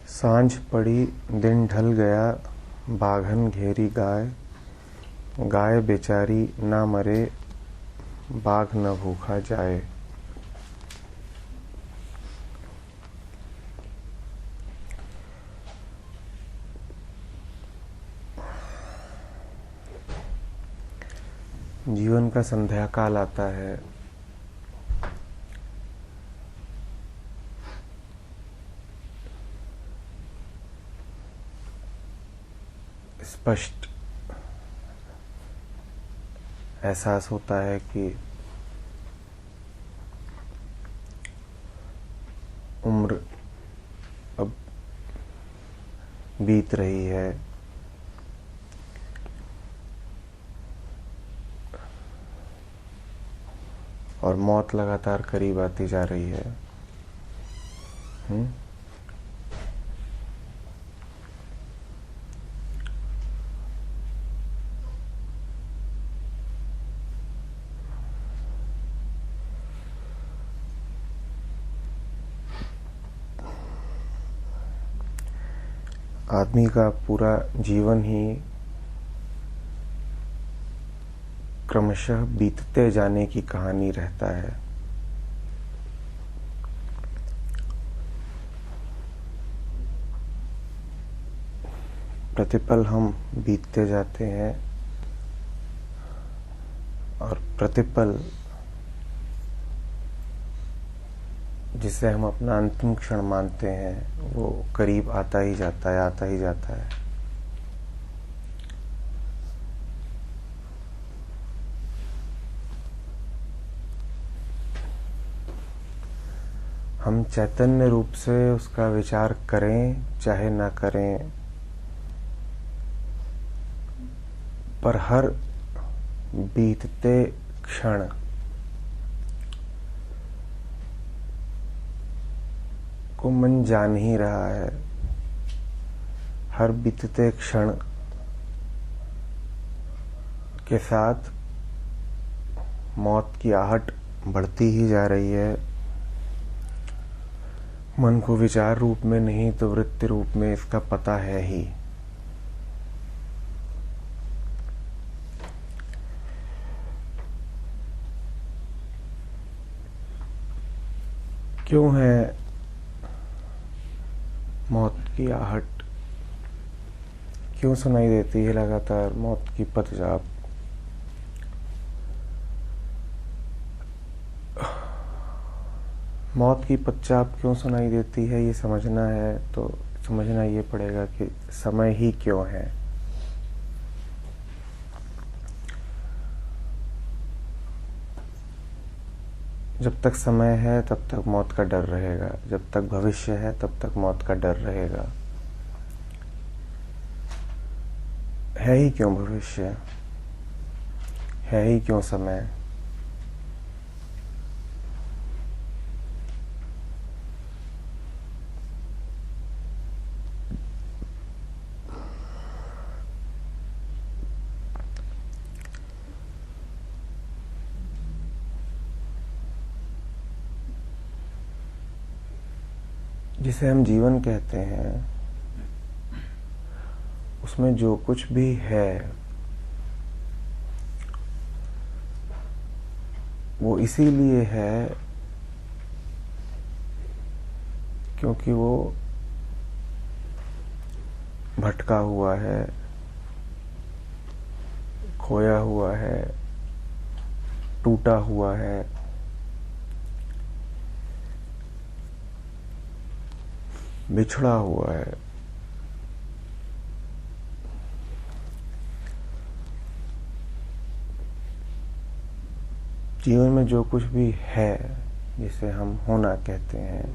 सांझ पड़ी दिन ढल गया, बाघन घेरी गाय। गाय बेचारी ना मरे, बाघ न भूखा जाए। जीवन का संध्या काल आता है। स्पष्ट एहसास होता है कि उम्र अब बीत रही है। और मौत लगातार करीब आती जा रही है। आदमी का पूरा जीवन ही क्रमशः बीतते जाने की कहानी रहता है। प्रतिपल हम बीतते जाते हैं और प्रतिपल जिसे हम अपना अंतिम क्षण मानते हैं वो करीब आता ही जाता है, आता ही जाता है। हम चैतन्य रूप से उसका विचार करें चाहे ना करें, पर हर बीतते क्षण को मन जान ही रहा है। हर बीतते क्षण के साथ मौत की आहट बढ़ती ही जा रही है। मन को विचार रूप में नहीं तो वृत्ति रूप में इसका पता है ही। क्यों है मौत की आहट, क्यों सुनाई देती है लगातार मौत की पदचाप? मौत की पदचाप क्यों सुनाई देती है, ये समझना है तो समझना ये पड़ेगा कि समय ही क्यों है। जब तक समय है तब तक मौत का डर रहेगा, जब तक भविष्य है तब तक मौत का डर रहेगा। है ही क्यों भविष्य, है ही क्यों समय? जिसे हम जीवन कहते हैं उसमें जो कुछ भी है वो इसीलिए है क्योंकि वो भटका हुआ है, खोया हुआ है, टूटा हुआ है, बिछड़ा हुआ है। जीवन में जो कुछ भी है जिसे हम होना कहते हैं,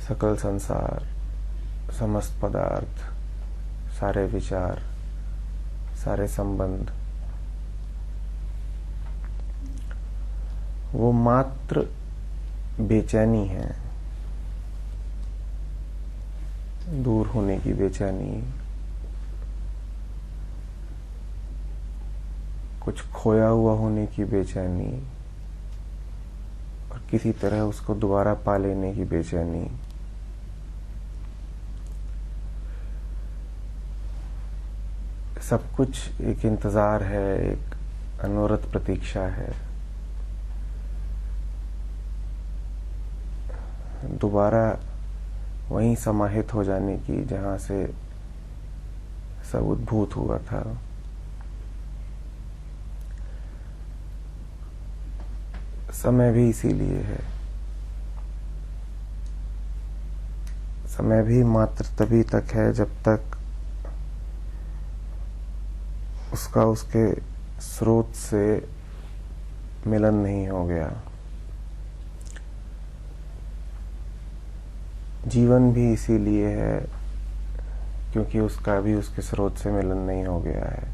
सकल संसार, समस्त पदार्थ, सारे विचार, सारे संबंध, वो मात्र बेचैनी है, दूर होने की बेचैनी, कुछ खोया हुआ होने की बेचैनी, किसी तरह उसको दोबारा पा लेने की बेचैनी। सब कुछ एक इंतजार है, एक अनवरत प्रतीक्षा है। दोबारा वहीं समाहित हो जाने की जहां से सब उद्भूत हुआ था। समय भी इसीलिए है। समय भी मात्र तभी तक है जब तक उसका उसके स्रोत से मिलन नहीं हो गया। जीवन भी इसीलिए है क्योंकि उसका भी उसके स्रोत से मिलन नहीं हो गया है।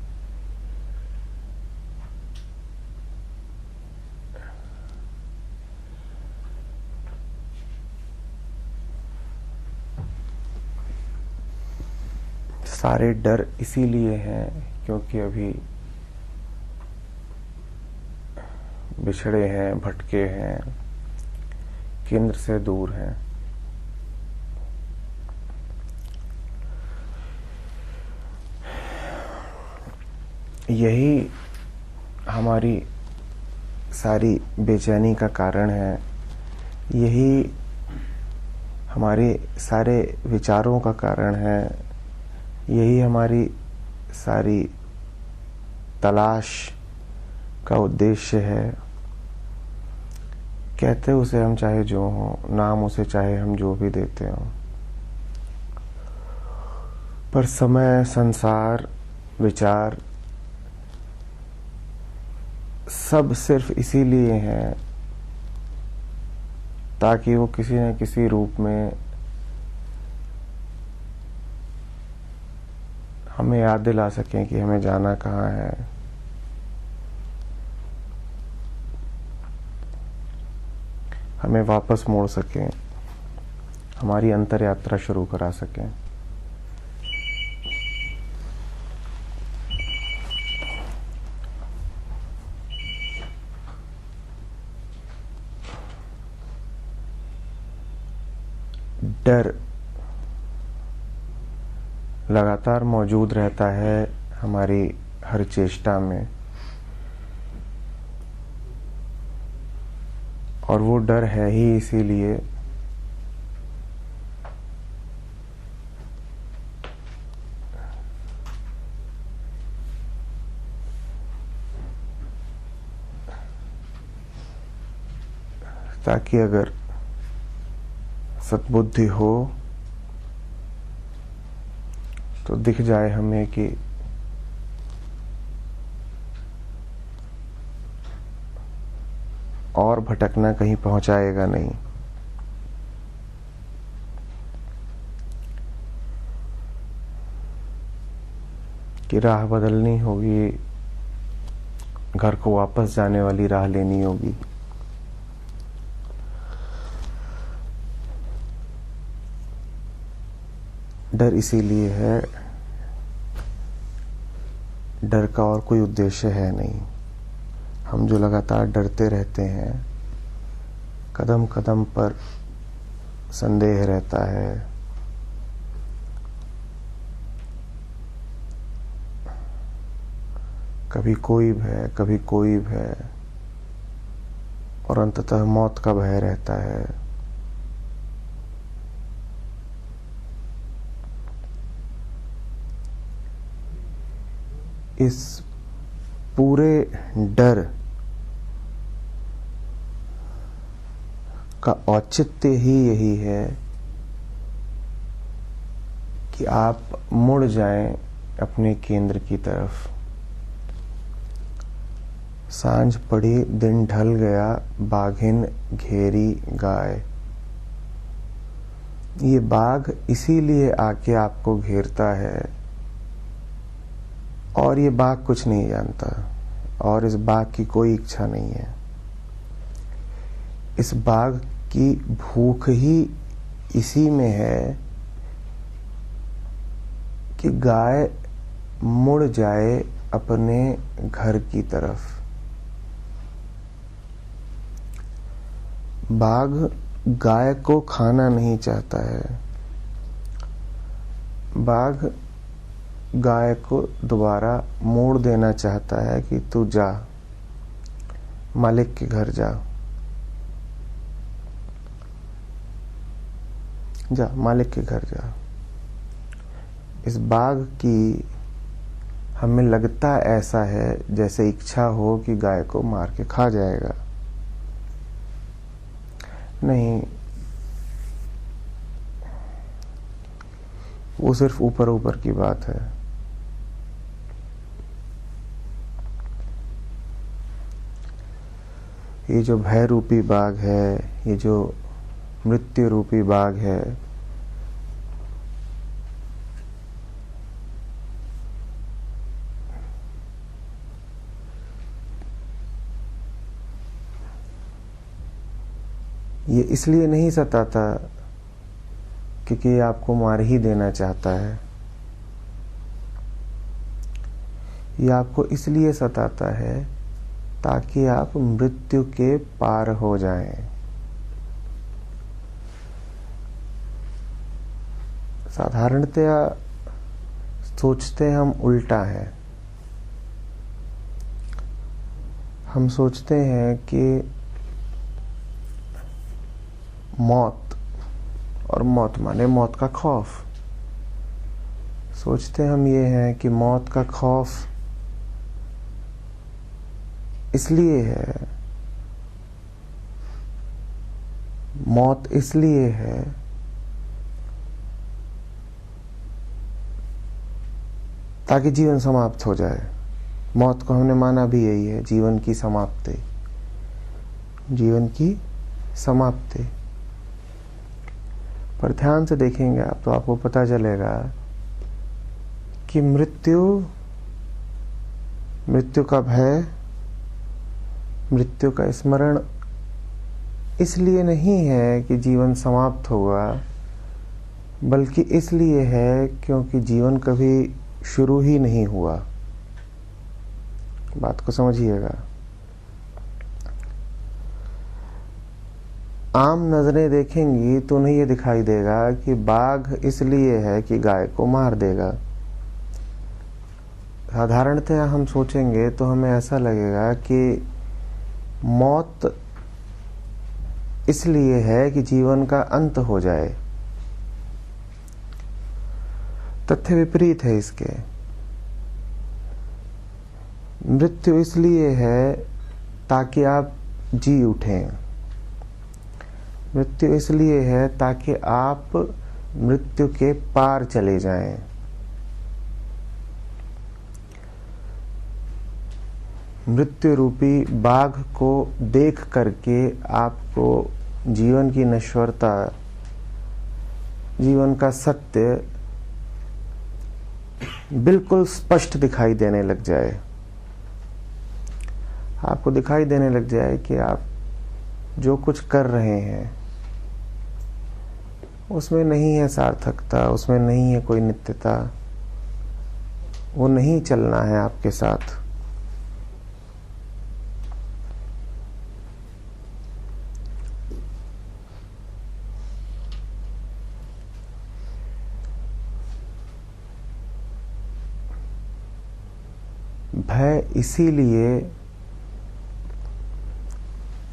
सारे डर इसीलिए हैं क्योंकि अभी बिछड़े हैं, भटके हैं, केंद्र से दूर हैं। यही हमारी सारी बेचैनी का कारण है। यही हमारे सारे विचारों का कारण है। यही हमारी सारी तलाश का उद्देश्य है। कहते उसे हम चाहे जो हो, नाम उसे चाहे हम जो भी देते हो, पर समय, संसार, विचार सब सिर्फ इसीलिए हैं ताकि वो किसी न किसी रूप में हमें याद दिला सकें कि हमें जाना कहाँ है। हमें वापस मोड़ सकें, हमारी अंतर यात्रा शुरू करा सकें। डर लगातार मौजूद रहता है हमारी हर चेष्टा में, और वो डर है ही इसीलिए ताकि अगर सद्बुद्धि हो तो दिख जाए हमें कि और भटकना कहीं पहुंचाएगा नहीं। कि राह बदलनी होगी, घर को वापस जाने वाली राह लेनी होगी। डर इसीलिए है, डर का और कोई उद्देश्य है नहीं। हम जो लगातार डरते रहते हैं, कदम कदम पर संदेह रहता है, कभी कोई भय, कभी कोई भय, और अंततः मौत का भय रहता है। इस पूरे डर का औचित्य ही यही है कि आप मुड़ जाएं अपने केंद्र की तरफ। सांझ पड़ी, दिन ढल गया, बाघिन घेरी गाय। ये बाघ इसीलिए आके आपको घेरता है, और ये बाघ कुछ नहीं जानता, और इस बाघ की कोई इच्छा नहीं है। इस बाघ की भूख ही इसी में है कि गाय मुड़ जाए अपने घर की तरफ। बाघ गाय को खाना नहीं चाहता है। बाघ गाय को दोबारा मोड़ देना चाहता है कि तू जा, मालिक के घर जा, जा मालिक के घर जा। इस बाघ की हमें लगता ऐसा है जैसे इच्छा हो कि गाय को मार के खा जाएगा। नहीं, वो सिर्फ ऊपर ऊपर की बात है। ये जो भय रूपी बाघ है, ये जो मृत्यु रूपी बाघ है, ये इसलिए नहीं सताता क्योंकि ये आपको मार ही देना चाहता है। ये आपको इसलिए सताता है ताकि आप मृत्यु के पार हो जाएं। साधारणतया सोचते हम उल्टा है। हम सोचते हैं कि मौत, और मौत माने मौत का खौफ। सोचते हम ये हैं कि मौत का खौफ इसलिए है, मौत इसलिए है ताकि जीवन समाप्त हो जाए। मौत को हमने माना भी यही है, जीवन की समाप्ति, जीवन की समाप्ति। पर ध्यान से देखेंगे आप तो आपको पता चलेगा कि मृत्यु का भय, मृत्यु का स्मरण इसलिए नहीं है कि जीवन समाप्त होगा, बल्कि इसलिए है क्योंकि जीवन कभी शुरू ही नहीं हुआ। बात को समझिएगा। आम नजरें देखेंगी तो उन्हें ये दिखाई देगा कि बाघ इसलिए है कि गाय को मार देगा। साधारणतः हम सोचेंगे तो हमें ऐसा लगेगा कि मौत इसलिए है कि जीवन का अंत हो जाए। तथ्य विपरीत है इसके। मृत्यु इसलिए है ताकि आप जी उठें। मृत्यु इसलिए है ताकि आप मृत्यु के पार चले जाएं। मृत्यु रूपी बाघ को देख करके आपको जीवन की नश्वरता, जीवन का सत्य बिल्कुल स्पष्ट दिखाई देने लग जाए। आपको दिखाई देने लग जाए कि आप जो कुछ कर रहे हैं उसमें नहीं है सार्थकता, उसमें नहीं है कोई नित्यता, वो नहीं चलना है आपके साथ। भय इसीलिए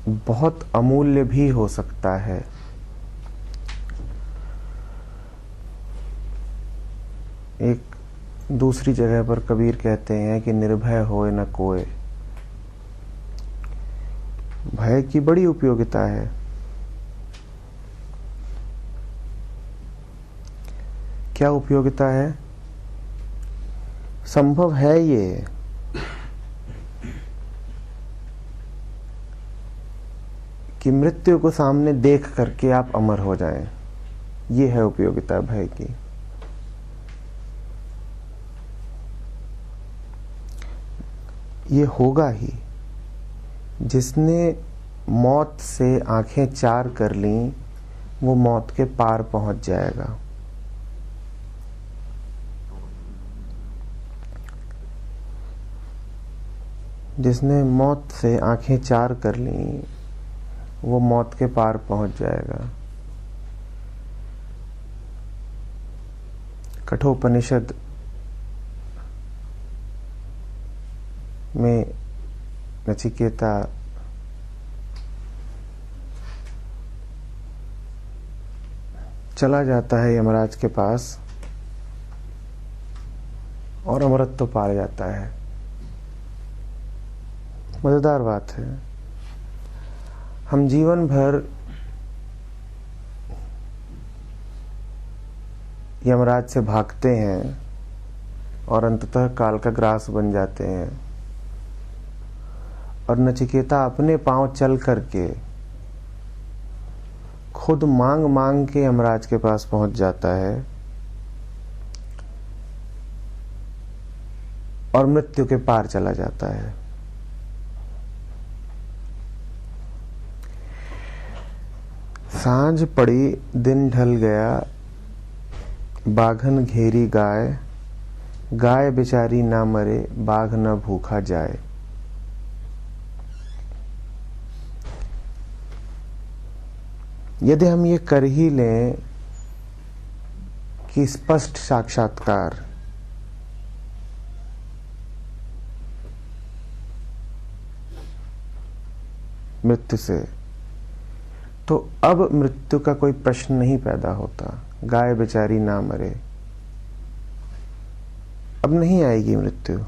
बहुत अमूल्य भी हो सकता है। एक दूसरी जगह पर कबीर कहते हैं कि निर्भय होए न कोय। भय की बड़ी उपयोगिता है। क्या उपयोगिता है? संभव है ये कि मृत्यु को सामने देख करके आप अमर हो जाएं। ये है उपयोगिता भय की। ये होगा ही। जिसने मौत से आंखें चार कर ली वो मौत के पार पहुंच जाएगा। जिसने मौत से आंखें चार कर ली वो मौत के पार पहुंच जाएगा। कठोपनिषद में नचिकेता चला जाता है यमराज के पास और अमृत तो पा जाता है। मजेदार बात है, हम जीवन भर यमराज से भागते हैं और अंततः काल का ग्रास बन जाते हैं। और नचिकेता अपने पांव चल करके खुद मांग मांग के यमराज के पास पहुंच जाता है और मृत्यु के पार चला जाता है। सांझ पड़ी दिन ढल गया, बाघन घेरी गाय, गाय बेचारी ना मरे, बाघ न भूखा जाए। यदि हम ये कर ही लें कि स्पष्ट साक्षात्कार मृत्यु से, तो अब मृत्यु का कोई प्रश्न नहीं पैदा होता। गाय बेचारी ना मरे, अब नहीं आएगी मृत्यु।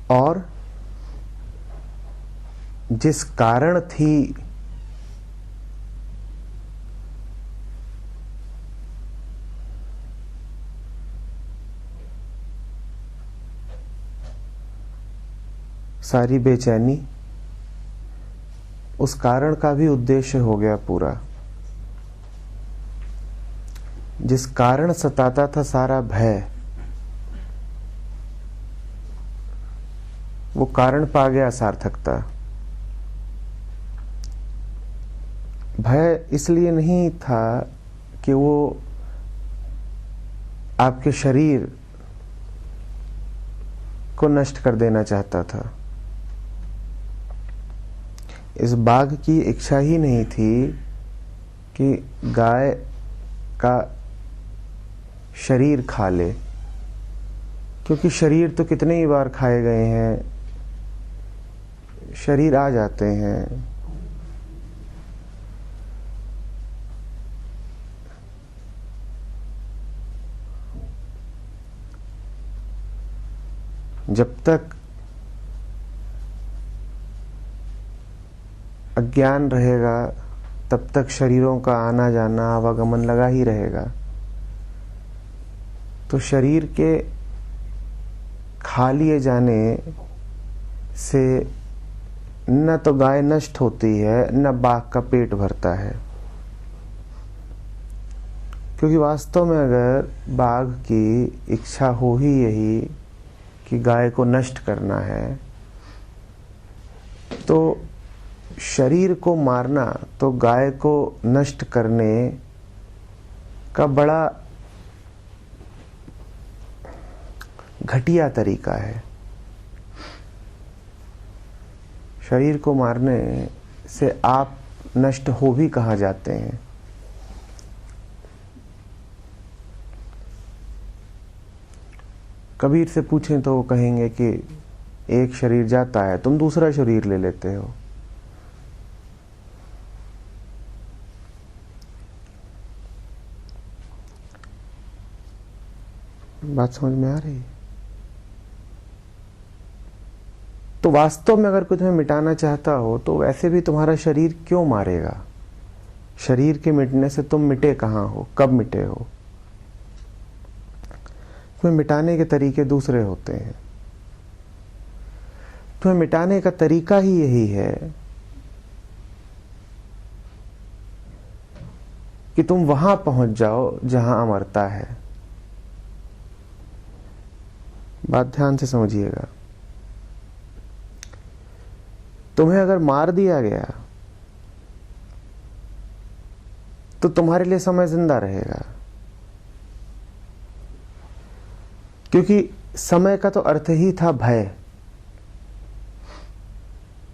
और जिस कारण थी सारी बेचैनी, उस कारण का भी उद्देश्य हो गया पूरा। जिस कारण सताता था सारा भय, वो कारण पा गया सार्थकता। भय इसलिए नहीं था कि वो आपके शरीर को नष्ट कर देना चाहता था। इस बाघ की इच्छा ही नहीं थी कि गाय का शरीर खा ले, क्योंकि शरीर तो कितने ही बार खाए गए हैं, शरीर आ जाते हैं। जब तक अज्ञान रहेगा तब तक शरीरों का आना जाना आवागमन लगा ही रहेगा। तो शरीर के खा लिए जाने से न तो गाय नष्ट होती है, न बाघ का पेट भरता है। क्योंकि वास्तव में अगर बाघ की इच्छा हो ही यही कि गाय को नष्ट करना है, तो शरीर को मारना तो गाय को नष्ट करने का बड़ा घटिया तरीका है। शरीर को मारने से आप नष्ट हो भी कहाँ जाते हैं। कबीर से पूछें तो वो कहेंगे कि एक शरीर जाता है, तुम दूसरा शरीर ले लेते हो। बात समझ में आ रही है? तो वास्तव में अगर कोई तुम्हें मिटाना चाहता हो तो वैसे भी तुम्हारा शरीर क्यों मारेगा? शरीर के मिटने से तुम मिटे कहाँ हो, कब मिटे हो? तुम्हें मिटाने के तरीके दूसरे होते हैं। तुम्हें मिटाने का तरीका ही यही है कि तुम वहां पहुंच जाओ जहां अमरता है। बात ध्यान से समझिएगा। तुम्हें अगर मार दिया गया तो तुम्हारे लिए समय जिंदा रहेगा, क्योंकि समय का तो अर्थ ही था भय।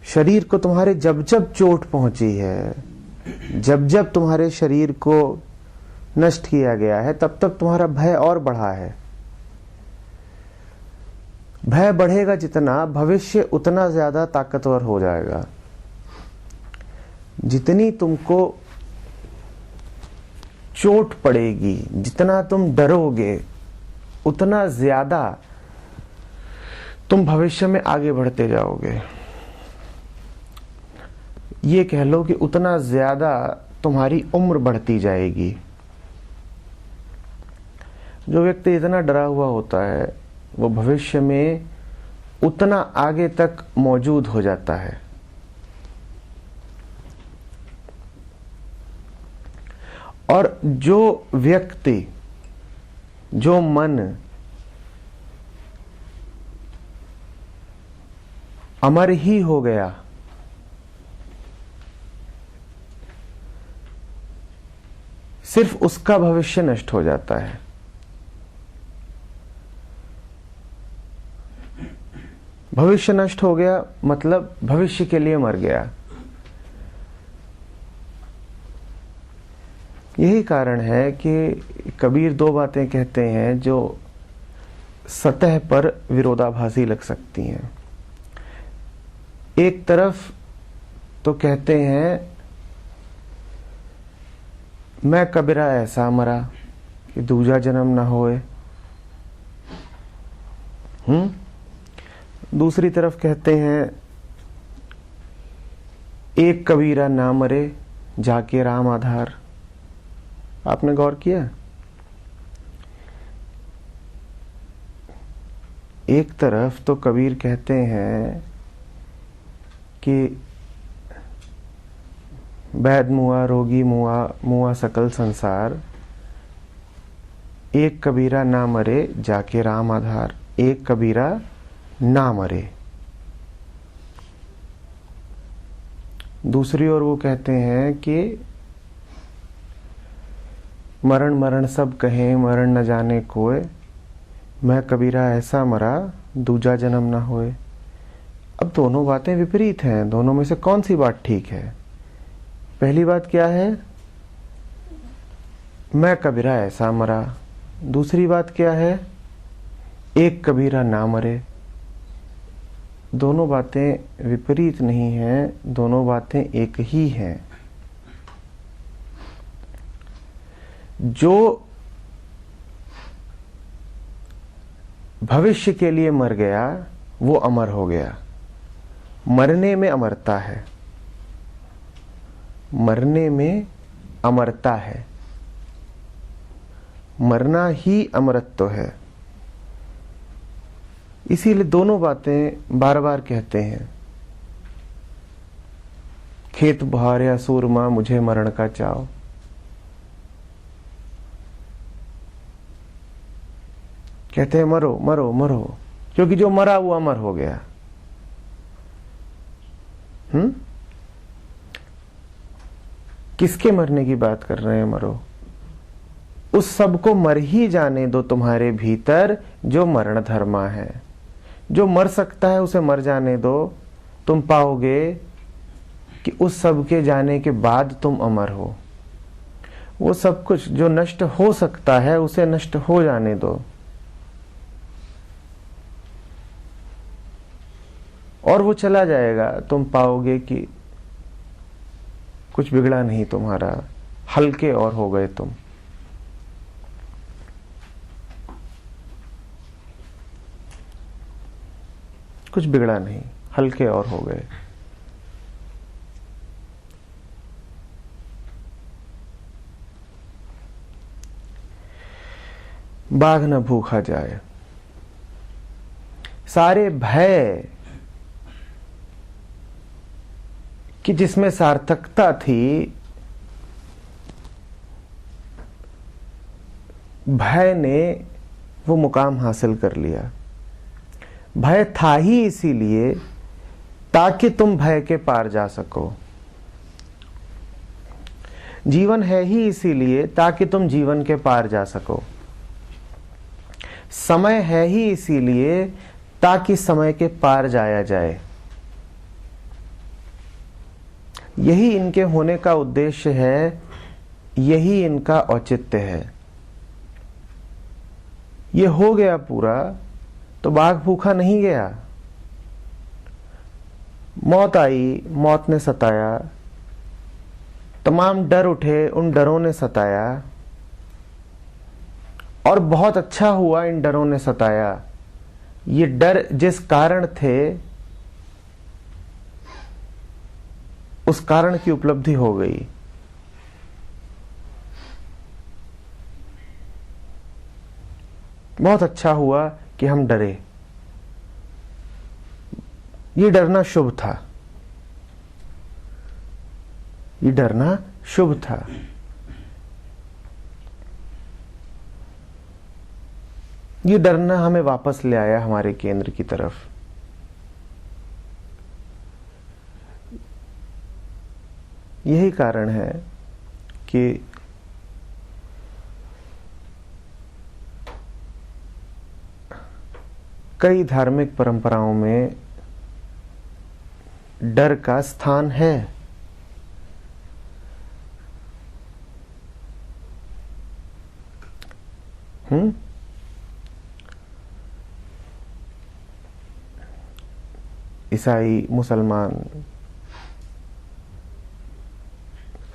शरीर को तुम्हारे जब जब चोट पहुंची है, जब जब तुम्हारे शरीर को नष्ट किया गया है, तब तक तुम्हारा भय और बढ़ा है। भय बढ़ेगा जितना, भविष्य उतना ज्यादा ताकतवर हो जाएगा। जितनी तुमको चोट पड़ेगी, जितना तुम डरोगे, उतना ज्यादा तुम भविष्य में आगे बढ़ते जाओगे। ये कह लो कि उतना ज्यादा तुम्हारी उम्र बढ़ती जाएगी। जो व्यक्ति इतना डरा हुआ होता है वो भविष्य में उतना आगे तक मौजूद हो जाता है। और जो व्यक्ति, जो मन अमर ही हो गया, सिर्फ उसका भविष्य नष्ट हो जाता है। भविष्य नष्ट हो गया मतलब भविष्य के लिए मर गया। यही कारण है कि कबीर दो बातें कहते हैं जो सतह पर विरोधाभासी लग सकती हैं। एक तरफ तो कहते हैं मैं कबीरा ऐसा मरा कि दूजा जन्म ना होए। दूसरी तरफ कहते हैं एक कबीरा ना मरे जाके राम आधार। आपने गौर किया? एक तरफ तो कबीर कहते हैं कि वैद मुआ, रोगी मुआ, मुआ सकल संसार, एक कबीरा ना मरे जाके राम आधार। एक कबीरा ना मरे। दूसरी ओर वो कहते हैं कि मरण मरण सब कहें, मरण न जाने कोय, मैं कबीरा ऐसा मरा दूजा जन्म ना होए। अब दोनों बातें विपरीत हैं। दोनों में से कौन सी बात ठीक है? पहली बात क्या है? मैं कबीरा ऐसा मरा। दूसरी बात क्या है? एक कबीरा ना मरे। दोनों बातें विपरीत नहीं हैं, दोनों बातें एक ही हैं। जो भविष्य के लिए मर गया वो अमर हो गया। मरने में अमरता है, मरने में अमरता है। मरना ही अमरत्व है। इसीलिए दोनों बातें बार बार कहते हैं। खेत बहारे सूरमा मुझे मरण का चाव। कहते हैं मरो मरो मरो, क्योंकि जो मरा वो अमर हो गया। किसके मरने की बात कर रहे हैं? मरो। उस सब को मर ही जाने दो तुम्हारे भीतर जो मरण धर्मा है। जो मर सकता है उसे मर जाने दो। तुम पाओगे कि उस सब के जाने के बाद तुम अमर हो। वो सब कुछ जो नष्ट हो सकता है उसे नष्ट हो जाने दो, और वो चला जाएगा। तुम पाओगे कि कुछ बिगड़ा नहीं तुम्हारा, हल्के और हो गए तुम। कुछ बिगड़ा नहीं, हल्के और हो गए। बाघ न भूखा जाए। सारे भय कि जिसमें सार्थकता थी, भय ने वो मुकाम हासिल कर लिया। भय था ही इसीलिए ताकि तुम भय के पार जा सको। जीवन है ही इसीलिए ताकि तुम जीवन के पार जा सको। समय है ही इसीलिए ताकि समय के पार जाया जाए। यही इनके होने का उद्देश्य है, यही इनका औचित्य है। ये हो गया पूरा तो बाघ भूखा नहीं गया। मौत आई, मौत ने सताया, तमाम डर उठे, उन डरों ने सताया, और बहुत अच्छा हुआ इन डरों ने सताया। ये डर जिस कारण थे उस कारण की उपलब्धि हो गई। बहुत अच्छा हुआ कि हम डरे। ये डरना शुभ था, ये डरना शुभ था। ये डरना हमें वापस ले आया हमारे केंद्र की तरफ। यही कारण है कि कई धार्मिक परंपराओं में डर का स्थान है। ईसाई, मुसलमान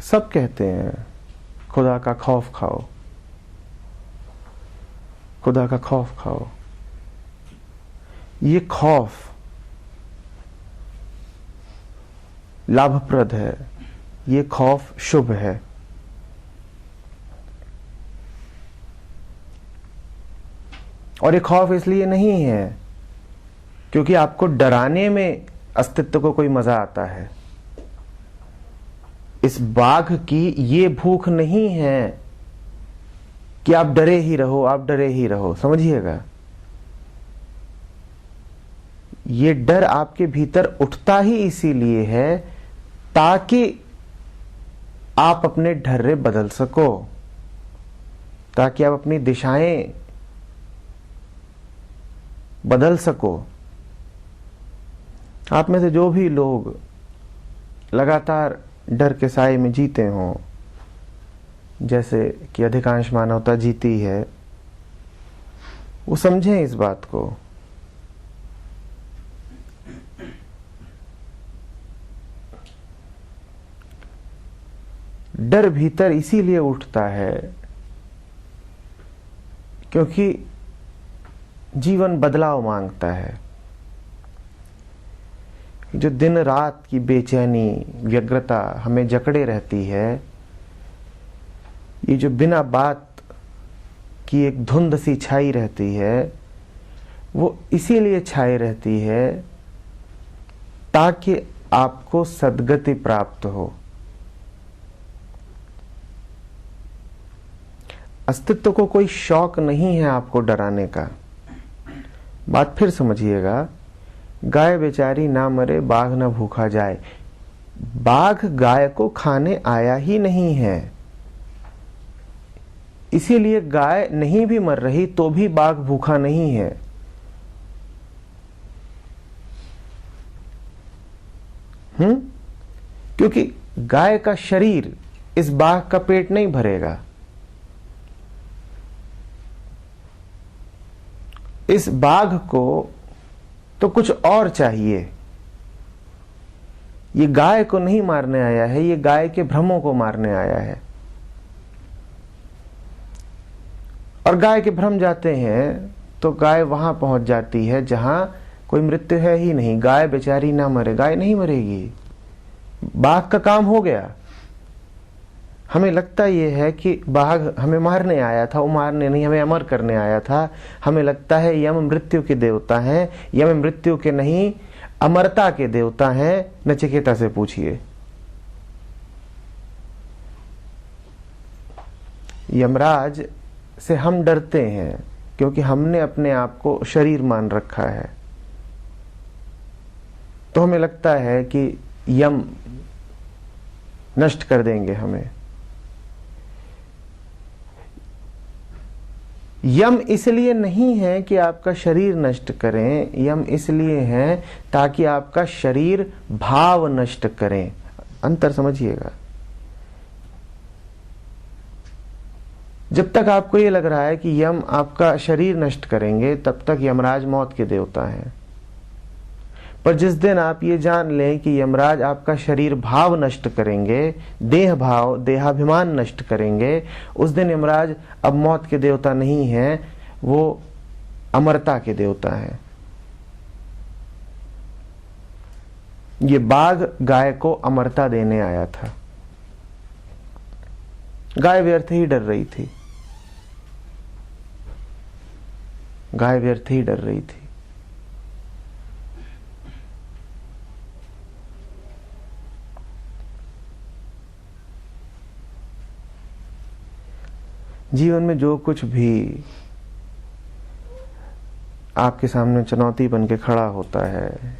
सब कहते हैं खुदा का खौफ खाओ, खुदा का खौफ खाओ। ये खौफ लाभप्रद है, ये खौफ शुभ है। और ये खौफ इसलिए नहीं है क्योंकि आपको डराने में अस्तित्व को कोई मजा आता है। इस बाघ की ये भूख नहीं है कि आप डरे ही रहो, आप डरे ही रहो। समझिएगा, ये डर आपके भीतर उठता ही इसीलिए है ताकि आप अपने ढर्रे बदल सको, ताकि आप अपनी दिशाएं बदल सको। आप में से जो भी लोग लगातार डर के साए में जीते हों, जैसे कि अधिकांश मानवता जीती है, वो समझें इस बात को। डर भीतर इसीलिए उठता है क्योंकि जीवन बदलाव मांगता है। जो दिन रात की बेचैनी, व्यग्रता हमें जकड़े रहती है, ये जो बिना बात की एक धुंध सी छाई रहती है, वो इसीलिए छाई रहती है ताकि आपको सद्गति प्राप्त हो। अस्तित्व को कोई शौक नहीं है आपको डराने का। बात फिर समझिएगा, गाय बेचारी ना मरे, बाघ ना भूखा जाए। बाघ गाय को खाने आया ही नहीं है, इसीलिए गाय नहीं भी मर रही तो भी बाघ भूखा नहीं है। क्योंकि गाय का शरीर इस बाघ का पेट नहीं भरेगा। इस बाघ को तो कुछ और चाहिए। ये गाय को नहीं मारने आया है, ये गाय के भ्रमों को मारने आया है। और गाय के भ्रम जाते हैं तो गाय वहां पहुंच जाती है जहां कोई मृत्यु है ही नहीं। गाय बेचारी ना मरे, गाय नहीं मरेगी। बाघ का काम हो गया। हमें लगता यह है कि बाघ हमें मारने आया था, वो मारने नहीं, हमें अमर करने आया था। हमें लगता है यम मृत्यु के देवता हैं। यम मृत्यु के नहीं, अमरता के देवता हैं। नचिकेता से पूछिए। यमराज से हम डरते हैं क्योंकि हमने अपने आप को शरीर मान रखा है। तो हमें लगता है कि यम नष्ट कर देंगे हमें। यम इसलिए नहीं है कि आपका शरीर नष्ट करें, यम इसलिए है ताकि आपका शरीर भाव नष्ट करें। अंतर समझिएगा। जब तक आपको ये लग रहा है कि यम आपका शरीर नष्ट करेंगे, तब तक यमराज मौत के देवता हैं। पर जिस दिन आप ये जान लें कि यमराज आपका शरीर भाव नष्ट करेंगे, देह भाव, देहाभिमान नष्ट करेंगे, उस दिन यमराज अब मौत के देवता नहीं हैं, वो अमरता के देवता हैं। ये बाघ गाय को अमरता देने आया था। गाय व्यर्थ ही डर रही थी, गाय व्यर्थ ही डर रही थी। जीवन में जो कुछ भी आपके सामने चुनौती बन के खड़ा होता है,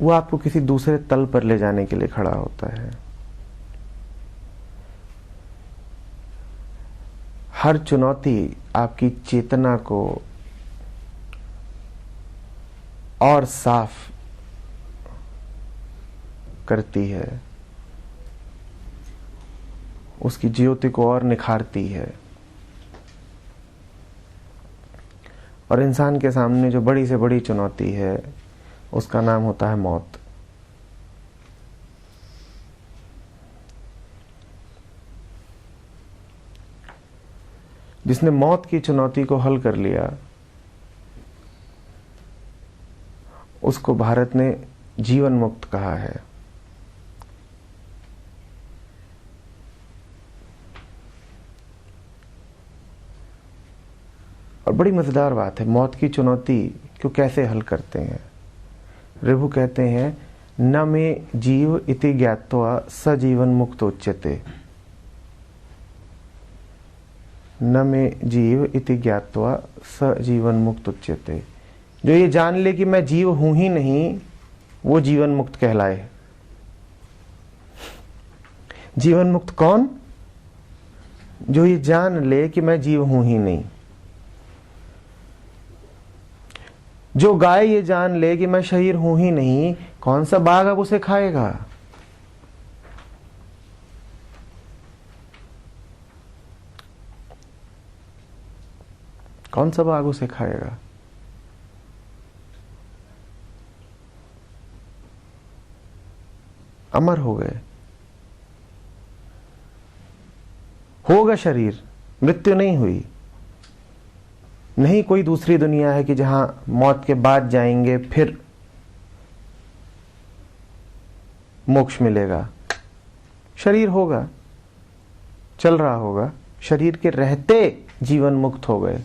वो आपको किसी दूसरे तल पर ले जाने के लिए खड़ा होता है। हर चुनौती आपकी चेतना को और साफ करती है, उसकी ज्योति को और निखारती है। और इंसान के सामने जो बड़ी से बड़ी चुनौती है, उसका नाम होता है मौत। जिसने मौत की चुनौती को हल कर लिया, उसको भारत ने जीवन मुक्त कहा है। और बड़ी मजेदार बात है, मौत की चुनौती को कैसे हल करते हैं। ऋभु कहते हैं, न मे जीव इति ज्ञात्वा स जीवन मुक्त उच्यते। न मे जीव इति ज्ञात्वा स जीवन मुक्त उच्यते। जो ये जान ले कि मैं जीव हूं ही नहीं, वो जीवन मुक्त कहलाए। जीवन मुक्त कौन? जो ये जान ले कि मैं जीव हूं ही नहीं। जो गाय ये जान ले कि मैं शरीर हूं ही नहीं, कौन सा बाघ अब उसे खाएगा? कौन सा बाघ उसे खाएगा? अमर हो गए। होगा शरीर, मृत्यु नहीं हुई। नहीं कोई दूसरी दुनिया है कि जहां मौत के बाद जाएंगे फिर मोक्ष मिलेगा। शरीर होगा, चल रहा होगा, शरीर के रहते जीवन मुक्त हो गए।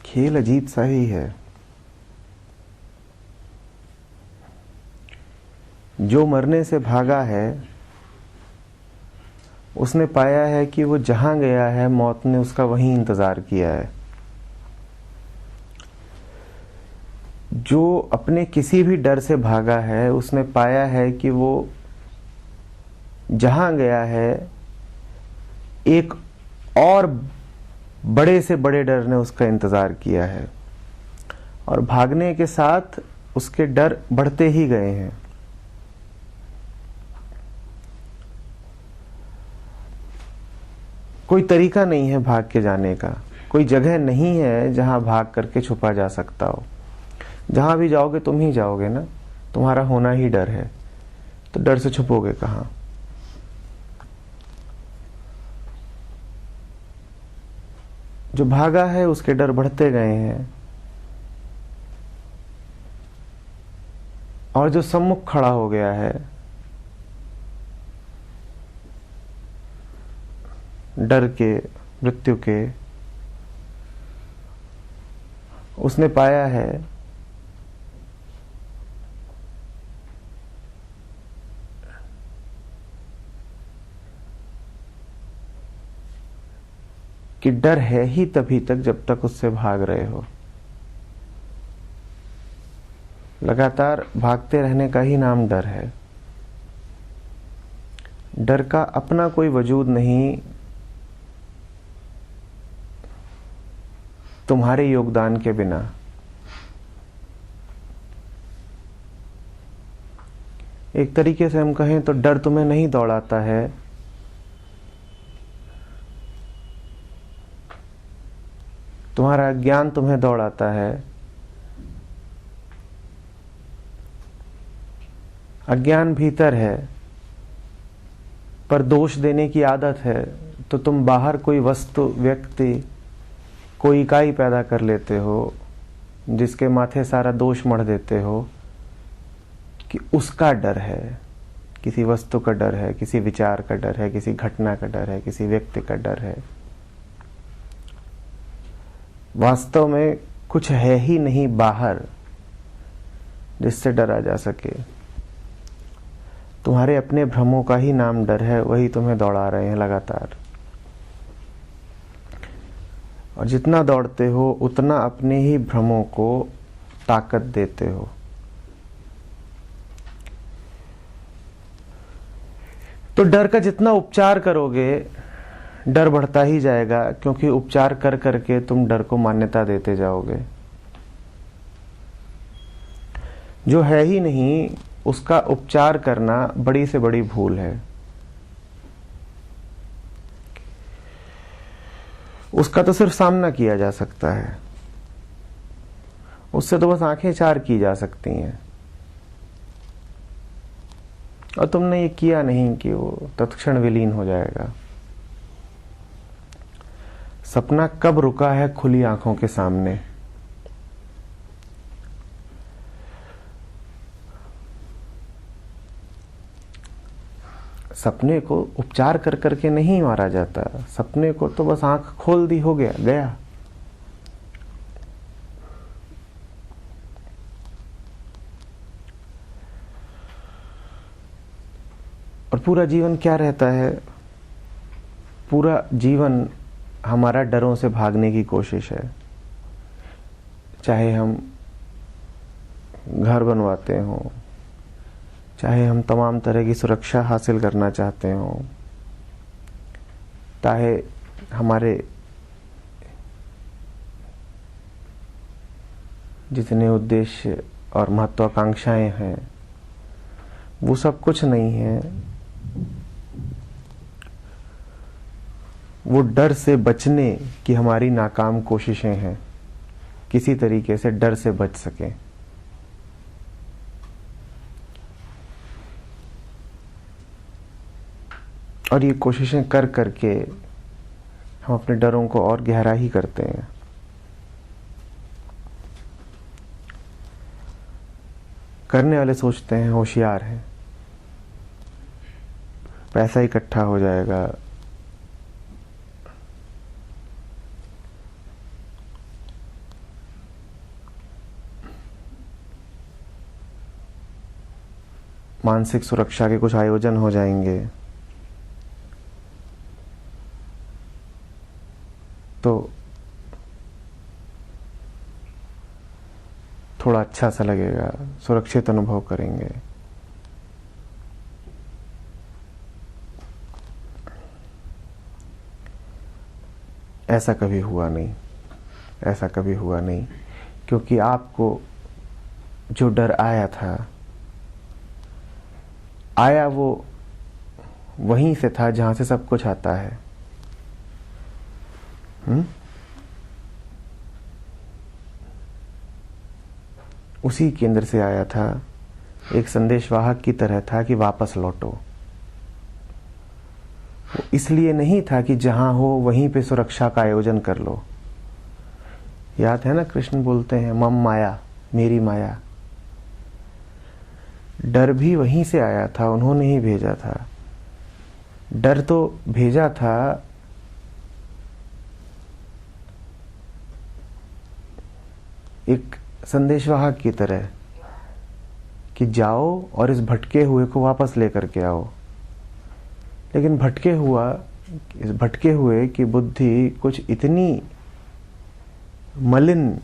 खेल अजीब सा ही है। जो मरने से भागा है, उसने पाया है कि वो जहां गया है, मौत ने उसका वहीं इंतजार किया है। जो अपने किसी भी डर से भागा है, उसने पाया है कि वो जहां गया है, एक और बड़े से बड़े डर ने उसका इंतजार किया है, और भागने के साथ उसके डर बढ़ते ही गए हैं। कोई तरीका नहीं है भाग के जाने का, कोई जगह नहीं है जहां भाग करके छुपा जा सकता हो। जहां भी जाओगे तुम ही जाओगे ना, तुम्हारा होना ही डर है, तो डर से छुपोगे कहां। जो भागा है उसके डर बढ़ते गए हैं, और जो सम्मुख खड़ा हो गया है डर के, मृत्यु के, उसने पाया है कि डर है ही तभी तक जब तक उससे भाग रहे हो। लगातार भागते रहने का ही नाम डर है। डर का अपना कोई वजूद नहीं तुम्हारे योगदान के बिना। एक तरीके से हम कहें तो डर तुम्हें नहीं दौड़ाता है, तुम्हारा अज्ञान तुम्हें दौड़ाता है। अज्ञान भीतर है, पर दोष देने की आदत है, तो तुम बाहर कोई वस्तु, व्यक्ति, कोई इकाई पैदा कर लेते हो जिसके माथे सारा दोष मढ़ देते हो कि उसका डर है, किसी वस्तु का डर है, किसी विचार का डर है, किसी घटना का डर है, किसी व्यक्ति का डर है। वास्तव में कुछ है ही नहीं बाहर जिससे डरा जा सके। तुम्हारे अपने भ्रमों का ही नाम डर है, वही तुम्हें दौड़ा रहे हैं लगातार। और जितना दौड़ते हो उतना अपने ही भ्रमों को ताकत देते हो। तो डर का जितना उपचार करोगे डर बढ़ता ही जाएगा, क्योंकि उपचार कर करके तुम डर को मान्यता देते जाओगे। जो है ही नहीं उसका उपचार करना बड़ी से बड़ी भूल है। उसका तो सिर्फ सामना किया जा सकता है, उससे तो बस आंखें चार की जा सकती हैं। और तुमने ये किया नहीं कि वो तत्क्षण विलीन हो जाएगा। सपना कब रुका है खुली आंखों के सामने? सपने को उपचार कर करके नहीं मारा जाता। सपने को तो बस आंख खोल दी, हो गया, गया। और पूरा जीवन क्या रहता है? पूरा जीवन हमारा डरों से भागने की कोशिश है। चाहे हम घर बनवाते हों, चाहे हम तमाम तरह की सुरक्षा हासिल करना चाहते हों, चाहे हमारे जितने उद्देश्य और महत्वाकांक्षाएं हैं वो सब कुछ नहीं है। वो डर से बचने की हमारी नाकाम कोशिशें हैं, किसी तरीके से डर से बच सकें। और ये कोशिशें कर करके हम अपने डरों को और गहरा ही करते हैं। करने वाले सोचते हैं होशियार हैं, पैसा इकट्ठा हो जाएगा, मानसिक सुरक्षा के कुछ आयोजन हो जाएंगे, तो थोड़ा अच्छा सा लगेगा, सुरक्षित अनुभव करेंगे। ऐसा कभी हुआ नहीं, ऐसा कभी हुआ नहीं, क्योंकि आपको जो डर आया था, आया वो वहीं से था जहां से सब कुछ आता है। उसी केंद्र से आया था, एक संदेशवाहक की तरह था कि वापस लौटो। वो इसलिए नहीं था कि जहां हो वहीं पे सुरक्षा का आयोजन कर लो। याद है ना, कृष्ण बोलते हैं मम माया, मेरी माया। डर भी वहीं से आया था, उन्होंने ही भेजा था। डर तो भेजा था एक संदेशवाहक की तरह कि जाओ और इस भटके हुए को वापस लेकर के आओ। लेकिन इस भटके हुए की बुद्धि कुछ इतनी मलिन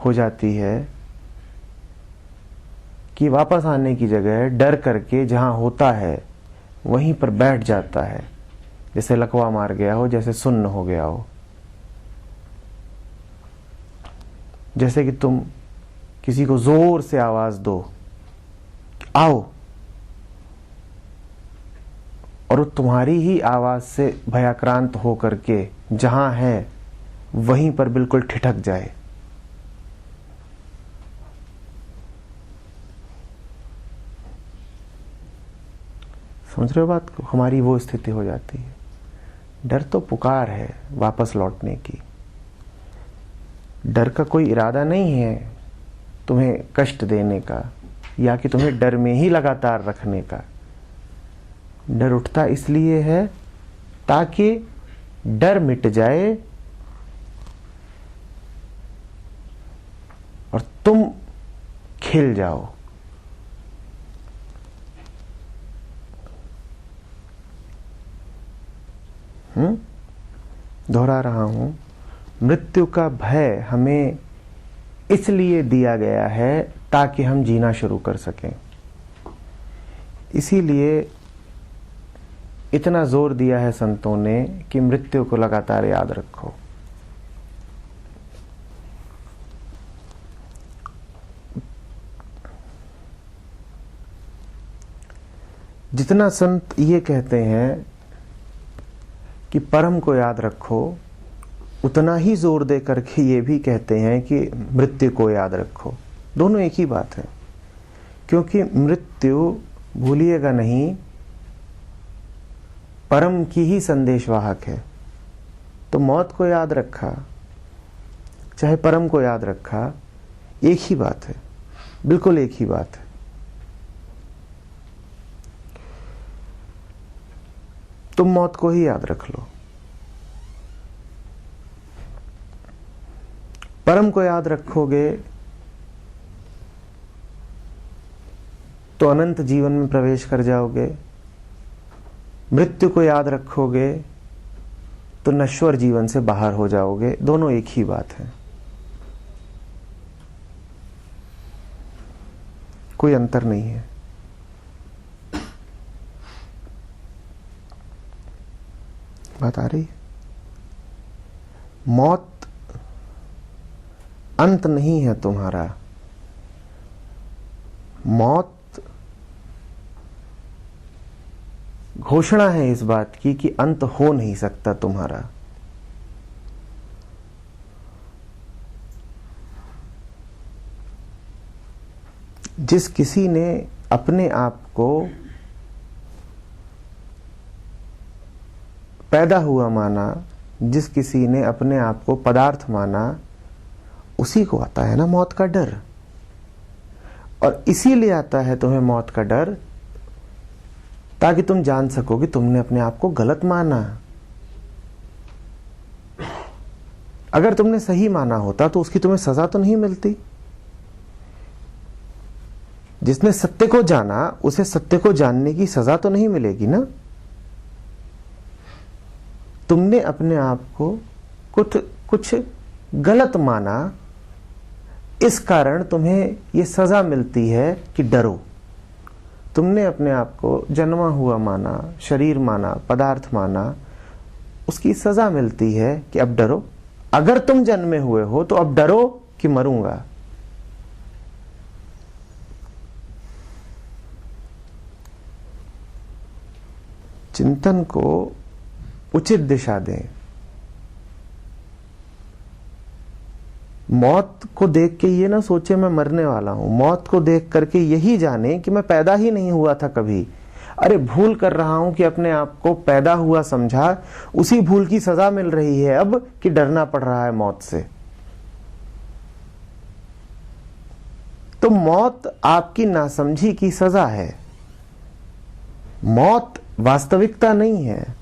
हो जाती है कि वापस आने की जगह डर करके जहां होता है वहीं पर बैठ जाता है, जैसे लकवा मार गया हो, जैसे सुन्न हो गया हो। जैसे कि तुम किसी को जोर से आवाज दो आओ, और वो तुम्हारी ही आवाज से भयाक्रांत हो करके जहां है वहीं पर बिल्कुल ठिठक जाए। समझ रहे हो बात को? हमारी वो स्थिति हो जाती है। डर तो पुकार है वापस लौटने की। डर का कोई इरादा नहीं है तुम्हें कष्ट देने का या कि तुम्हें डर में ही लगातार रखने का। डर उठता इसलिए है ताकि डर मिट जाए और तुम खिल जाओ। दोहरा रहा हूं, मृत्यु का भय हमें इसलिए दिया गया है ताकि हम जीना शुरू कर सकें। इसीलिए इतना जोर दिया है संतों ने कि मृत्यु को लगातार याद रखो। जितना संत ये कहते हैं कि परम को याद रखो, उतना ही जोर दे करके ये भी कहते हैं कि मृत्यु को याद रखो। दोनों एक ही बात है, क्योंकि मृत्यु भूलिएगा नहीं परम की ही संदेशवाहक है। तो मौत को याद रखा चाहे परम को याद रखा, एक ही बात है, बिल्कुल एक ही बात है। तुम मौत को ही याद रख लो, परम को याद रखोगे तो अनंत जीवन में प्रवेश कर जाओगे। मृत्यु को याद रखोगे तो नश्वर जीवन से बाहर हो जाओगे। दोनों एक ही बात है, कोई अंतर नहीं है। बात आ रही है? मौत अंत नहीं है तुम्हारा। मौत घोषणा है इस बात की कि अंत हो नहीं सकता तुम्हारा। जिस किसी ने अपने आप को पैदा हुआ माना, जिस किसी ने अपने आप को पदार्थ माना, उसी को आता है ना मौत का डर। और इसीलिए आता है तुम्हें मौत का डर ताकि तुम जान सको कि तुमने अपने आप को गलत माना। अगर तुमने सही माना होता तो उसकी तुम्हें सजा तो नहीं मिलती। जिसने सत्य को जाना उसे सत्य को जानने की सजा तो नहीं मिलेगी ना। तुमने अपने आप को कुछ गलत माना, इस कारण तुम्हें यह सजा मिलती है कि डरो। तुमने अपने आप को जन्मा हुआ माना, शरीर माना, पदार्थ माना, उसकी सजा मिलती है कि अब डरो। अगर तुम जन्मे हुए हो तो अब डरो कि मरूंगा। चिंतन को उचित दिशा दें। मौत को देख के ये ना सोचे मैं मरने वाला हूं, मौत को देख करके यही जाने कि मैं पैदा ही नहीं हुआ था कभी। अरे भूल कर रहा हूं कि अपने आप को पैदा हुआ समझा, उसी भूल की सजा मिल रही है अब कि डरना पड़ रहा है मौत से। तो मौत आपकी नासमझी की सजा है, मौत वास्तविकता नहीं है।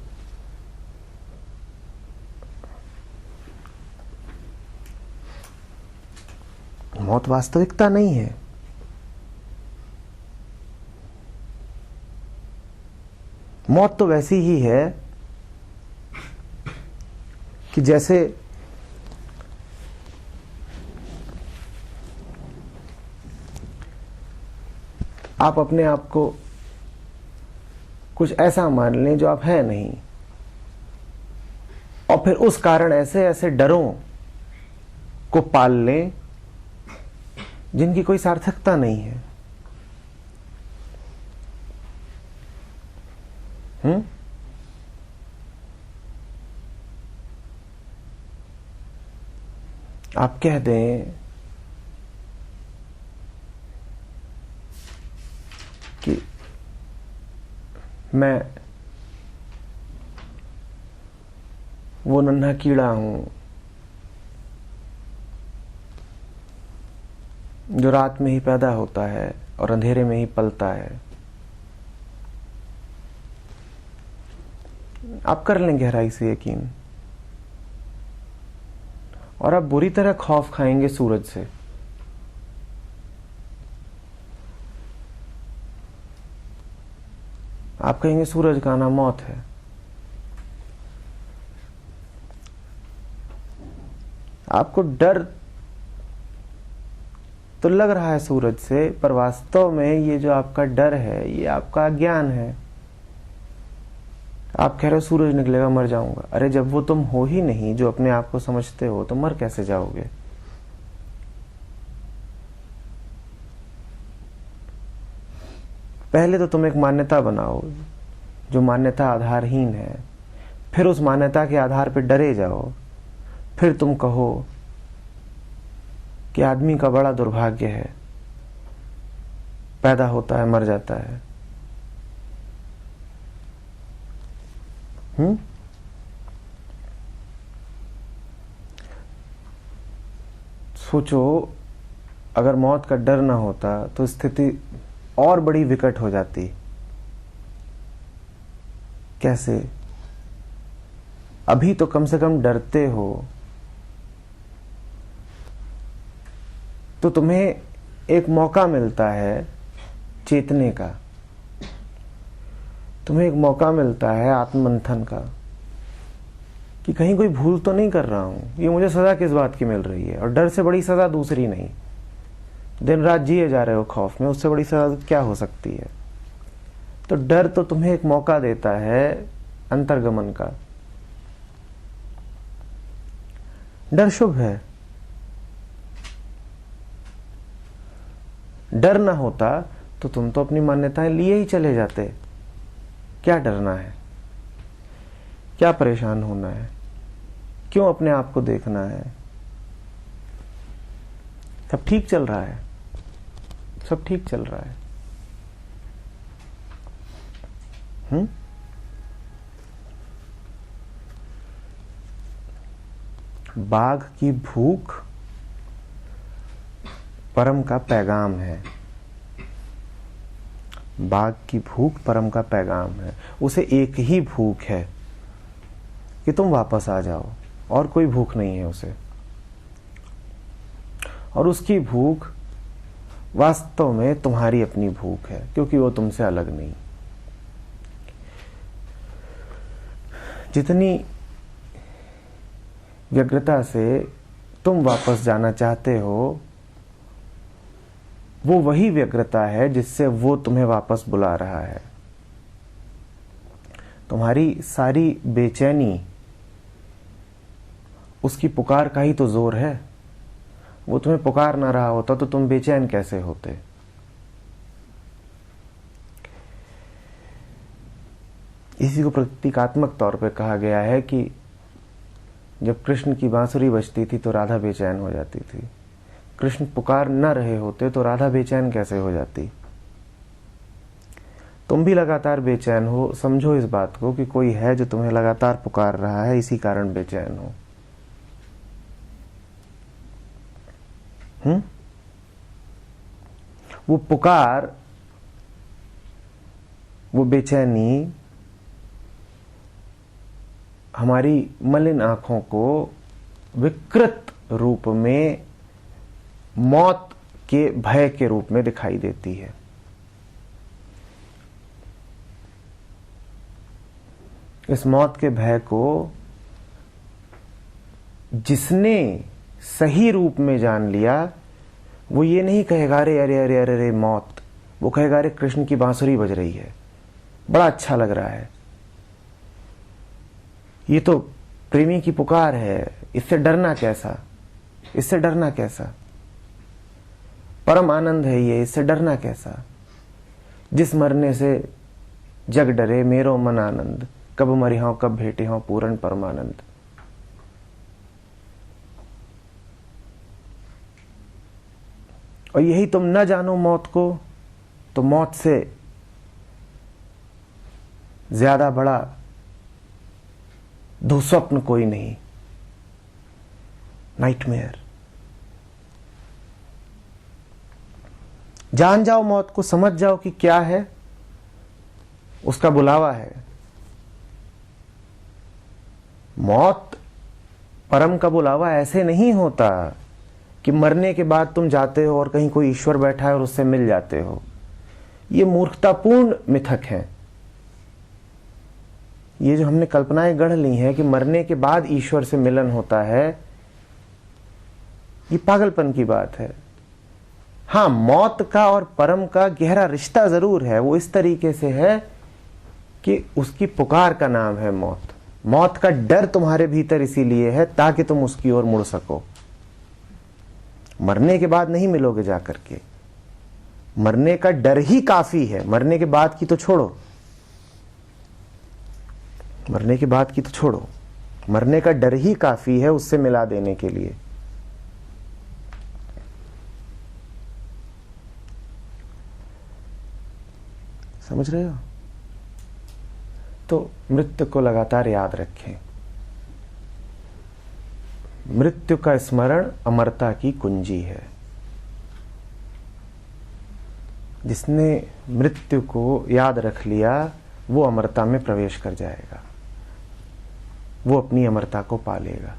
मौत वास्तविकता नहीं है। मौत तो वैसी ही है कि जैसे आप अपने आप को कुछ ऐसा मान लें जो आप है नहीं, और फिर उस कारण ऐसे ऐसे डरों को पाल लें जिनकी कोई सार्थकता नहीं है। आप कह दें कि मैं वो नन्हा कीड़ा हूं जो रात में ही पैदा होता है और अंधेरे में ही पलता है। आप कर लें गहराई से यकीन, और आप बुरी तरह खौफ खाएंगे सूरज से। आप कहेंगे सूरज का नाम मौत है। आपको डर तो लग रहा है सूरज से, पर वास्तव में ये जो आपका डर है ये आपका अज्ञान है। आप कह रहे हो सूरज निकलेगा मर जाऊंगा। अरे जब वो तुम हो ही नहीं जो अपने आप को समझते हो तो मर कैसे जाओगे? पहले तो तुम एक मान्यता बनाओ जो मान्यता आधारहीन है, फिर उस मान्यता के आधार पर डरे जाओ, फिर तुम कहो कि आदमी का बड़ा दुर्भाग्य है, पैदा होता है मर जाता है। सोचो अगर मौत का डर ना होता तो स्थिति और बड़ी विकट हो जाती। कैसे? अभी तो कम से कम डरते हो तो तुम्हें एक मौका मिलता है चेतने का, तुम्हें एक मौका मिलता है आत्ममंथन का कि कहीं कोई भूल तो नहीं कर रहा हूं, ये मुझे सजा किस बात की मिल रही है। और डर से बड़ी सजा दूसरी नहीं। दिन रात जिए जा रहे हो खौफ में, उससे बड़ी सजा क्या हो सकती है? तो डर तो तुम्हें एक मौका देता है अंतर्गमन का। डर शुभ है। डर ना होता तो तुम तो अपनी मान्यताएं लिए ही चले जाते। क्या डरना है? क्या परेशान होना है? क्यों अपने आप को देखना है? सब ठीक चल रहा है, सब ठीक चल रहा है। बाघ की भूख परम का पैगाम है। बाघ की भूख परम का पैगाम है। उसे एक ही भूख है कि तुम वापस आ जाओ, और कोई भूख नहीं है उसे। और उसकी भूख वास्तव में तुम्हारी अपनी भूख है, क्योंकि वो तुमसे अलग नहीं। जितनी व्यग्रता से तुम वापस जाना चाहते हो, वो वही व्यग्रता है जिससे वो तुम्हें वापस बुला रहा है। तुम्हारी सारी बेचैनी उसकी पुकार का ही तो जोर है। वो तुम्हें पुकार ना रहा होता तो तुम बेचैन कैसे होते? इसी को प्रतीकात्मक तौर पे कहा गया है कि जब कृष्ण की बांसुरी बजती थी तो राधा बेचैन हो जाती थी। कृष्ण पुकार न रहे होते तो राधा बेचैन कैसे हो जाती। तुम भी लगातार बेचैन हो, समझो इस बात को कि कोई है जो तुम्हें लगातार पुकार रहा है, इसी कारण बेचैन हो। वो पुकार, वो बेचैनी हमारी मलिन आंखों को विकृत रूप में मौत के भय के रूप में दिखाई देती है। इस मौत के भय को जिसने सही रूप में जान लिया, वो ये नहीं कहेगा अरे अरे अरे अरे अरे मौत, वो कहेगा अरे कृष्ण की बांसुरी बज रही है, बड़ा अच्छा लग रहा है, ये तो प्रेमी की पुकार है, इससे डरना कैसा, इससे डरना कैसा, परम आनंद है ये, इससे डरना कैसा। जिस मरने से जग डरे मेरो मन आनंद, कब मरी हो कब भेटे हो पूर्ण परमानंद। और यही तुम न जानो मौत को, तो मौत से ज्यादा बड़ा दुस्वप्न कोई नहीं, नाइटमेयर। जान जाओ मौत को, समझ जाओ कि क्या है, उसका बुलावा है। मौत परम का बुलावा ऐसे नहीं होता कि मरने के बाद तुम जाते हो और कहीं कोई ईश्वर बैठा है और उससे मिल जाते हो। ये मूर्खतापूर्ण मिथक है। ये जो हमने कल्पनाएं गढ़ ली हैं कि मरने के बाद ईश्वर से मिलन होता है, ये पागलपन की बात है। हाँ, मौत का और परम का गहरा रिश्ता जरूर है। वो इस तरीके से है कि उसकी पुकार का नाम है मौत। मौत का डर तुम्हारे भीतर इसीलिए है ताकि तुम उसकी ओर मुड़ सको। मरने के बाद नहीं मिलोगे जाकर के, मरने का डर ही काफी है। मरने के बाद की तो छोड़ो, मरने के बाद की तो छोड़ो, मरने का डर ही काफी है उससे मिला देने के लिए। समझ रहे हो? तो मृत्यु को लगातार याद रखें। मृत्यु का स्मरण अमरता की कुंजी है। जिसने मृत्यु को याद रख लिया वो अमरता में प्रवेश कर जाएगा, वो अपनी अमरता को पा लेगा।